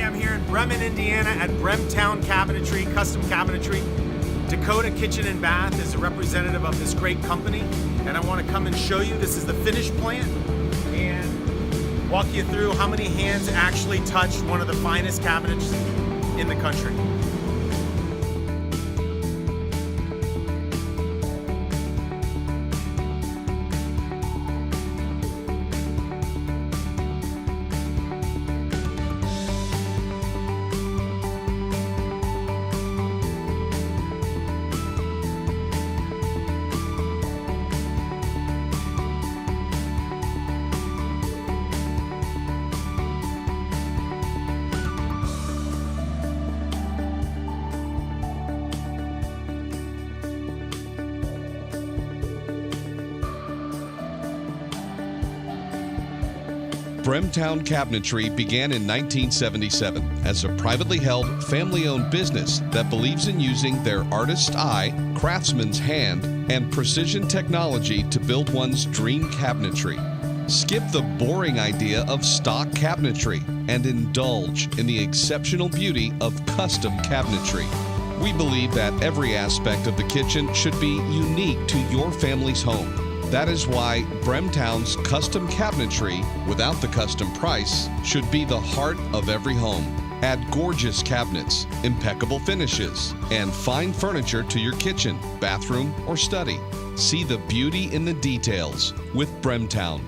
I'm here in Bremen, Indiana at Bremtown Cabinetry, Custom Cabinetry. Dakota Kitchen and Bath is a representative of this great company, and I want to come and show you. This is the finished plant and walk you through how many hands actually touch one of the finest cabinets in the country. Bremtown Cabinetry began in 1977 as a privately held, family-owned business that believes in using their artist's eye, craftsman's hand, and precision technology to build one's dream cabinetry. Skip the boring idea of stock cabinetry and indulge in the exceptional beauty of custom cabinetry. We believe that every aspect of the kitchen should be unique to your family's home. That is why Bremtown's custom cabinetry, without the custom price, should be the heart of every home. Add gorgeous cabinets, impeccable finishes, and fine furniture to your kitchen, bathroom, or study. See the beauty in the details with Bremtown.